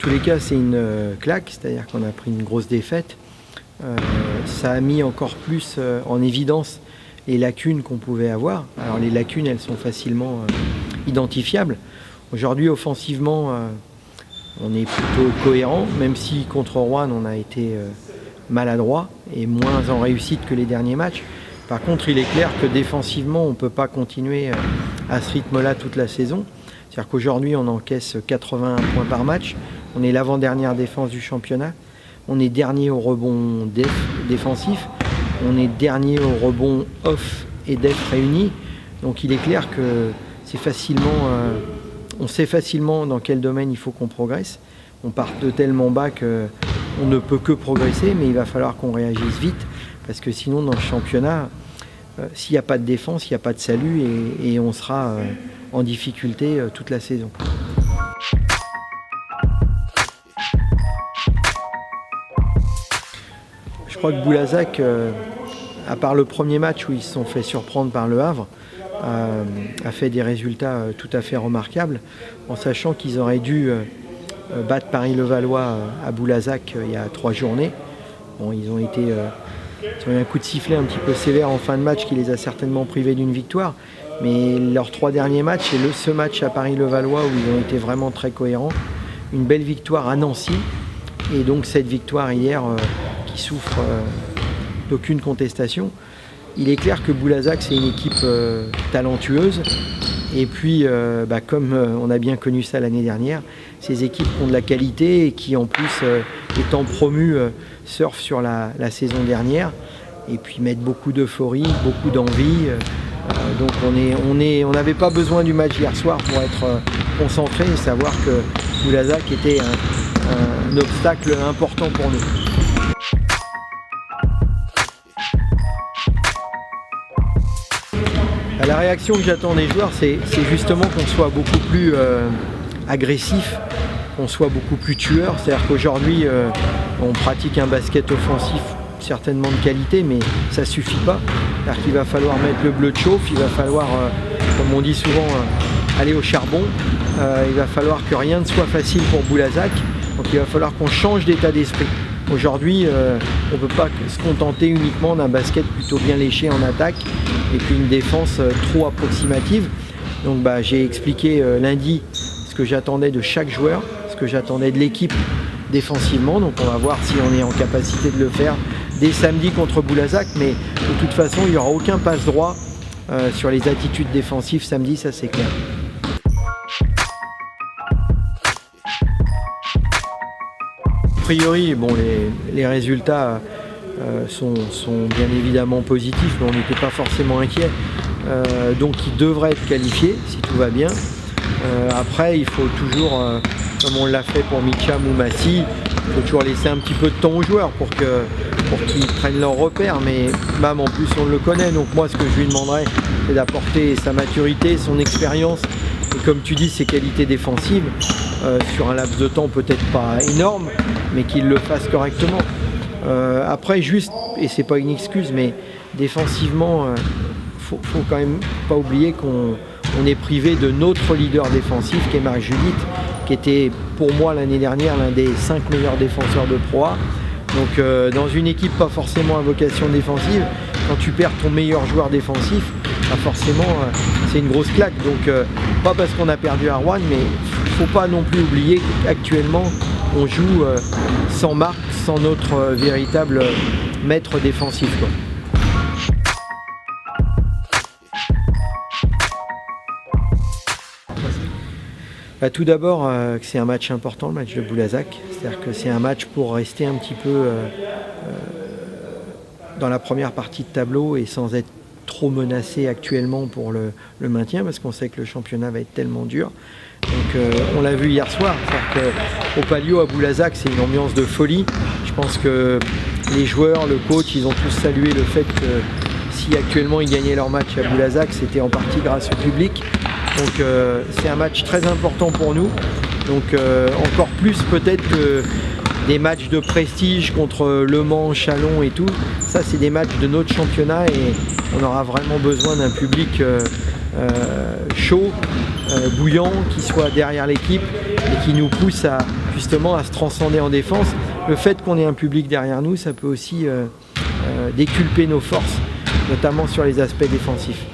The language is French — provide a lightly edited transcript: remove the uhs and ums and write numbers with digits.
tous les cas, c'est une claque, c'est-à-dire qu'on a pris une grosse défaite. Ça a mis encore plus en évidence les lacunes qu'on pouvait avoir. Alors les lacunes, elles sont facilement identifiables. Aujourd'hui, offensivement, on est plutôt cohérent, même si contre Rouen, on a été maladroit et moins en réussite que les derniers matchs. Par contre, il est clair que défensivement, on ne peut pas continuer à ce rythme-là toute la saison. C'est-à-dire qu'aujourd'hui, on encaisse 81 points par match. On est l'avant-dernière défense du championnat. On est dernier au rebond défensif. On est dernier au rebond off et def réunis. Donc il est clair que c'est facilement, on sait facilement dans quel domaine il faut qu'on progresse. On part de tellement bas qu'on ne peut que progresser, mais il va falloir qu'on réagisse vite. Parce que sinon, dans le championnat, s'il n'y a pas de défense, il n'y a pas de salut et on sera en difficulté toute la saison. Je crois que Boulazac, à part le premier match où ils se sont fait surprendre par le Havre, a fait des résultats tout à fait remarquables, en sachant qu'ils auraient dû battre Paris-Levallois à Boulazac il y a 3 journées. Bon, ils ont eu un coup de sifflet un petit peu sévère en fin de match qui les a certainement privés d'une victoire. Mais leurs 3 derniers matchs et ce match à Paris-Levallois où ils ont été vraiment très cohérents, une belle victoire à Nancy et donc cette victoire hier qui souffre d'aucune contestation. Il est clair que Boulazac c'est une équipe talentueuse et puis comme on a bien connu ça l'année dernière, ces équipes ont de la qualité et qui en plus étant promues surfent sur la saison dernière et puis mettent beaucoup d'euphorie, beaucoup d'envie. Donc on n'avait pas besoin du match hier soir pour être concentré et savoir que Boulazac était un obstacle important pour nous. La réaction que j'attends des joueurs, c'est justement qu'on soit beaucoup plus agressif, qu'on soit beaucoup plus tueur. C'est-à-dire qu'aujourd'hui, on pratique un basket offensif certainement de qualité, mais ça ne suffit pas. C'est-à-dire qu'il va falloir mettre le bleu de chauffe, il va falloir, comme on dit souvent, aller au charbon. Il va falloir que rien ne soit facile pour Boulazac. Donc il va falloir qu'on change d'état d'esprit. Aujourd'hui, on ne peut pas se contenter uniquement d'un basket plutôt bien léché en attaque et puis une défense trop approximative. Donc j'ai expliqué lundi ce que j'attendais de chaque joueur, ce que j'attendais de l'équipe défensivement. Donc on va voir si on est en capacité de le faire dès samedi contre Boulazac. Mais de toute façon, il n'y aura aucun passe-droit sur les attitudes défensives samedi, ça c'est clair. A priori, les résultats sont bien évidemment positifs, mais on n'était pas forcément inquiets. Donc ils devraient être qualifiés si tout va bien. Après, il faut toujours, comme on l'a fait pour Micham ou Massy, il faut toujours laisser un petit peu de temps aux joueurs pour qu'ils prennent leurs repères. Mais Mam, en plus, on le connaît. Donc moi, ce que je lui demanderais, c'est d'apporter sa maturité, son expérience et comme tu dis, ses qualités défensives sur un laps de temps peut-être pas énorme, mais qu'il le fasse correctement. Après, juste, et c'est pas une excuse, mais défensivement, faut quand même pas oublier qu'on est privé de notre leader défensif qui est Marc Judith, qui était pour moi l'année dernière l'un des 5 meilleurs défenseurs de Pro A. Donc dans une équipe pas forcément à vocation défensive, quand tu perds ton meilleur joueur défensif, forcément c'est une grosse claque. Donc pas parce qu'on a perdu à Rouen, mais faut pas non plus oublier qu'actuellement on joue sans Marc, sans notre véritable maître défensif, quoi. Tout d'abord, c'est un match important, le match de Boulazac. C'est-à-dire que c'est un match pour rester un petit peu dans la première partie de tableau et sans être trop menacé actuellement pour le maintien, parce qu'on sait que le championnat va être tellement dur. Donc on l'a vu hier soir, c'est-à-dire qu'au Palio à Boulazac, c'est une ambiance de folie. Je pense que les joueurs, le coach, ils ont tous salué le fait que si actuellement ils gagnaient leur match à Boulazac, c'était en partie grâce au public. Donc c'est un match très important pour nous. Donc encore plus peut-être que des matchs de prestige contre Le Mans, Chalon et tout. Ça c'est des matchs de notre championnat et on aura vraiment besoin d'un public chaud, bouillant, qui soit derrière l'équipe et qui nous pousse à justement à se transcender en défense. Le fait qu'on ait un public derrière nous, ça peut aussi déculper nos forces, notamment sur les aspects défensifs.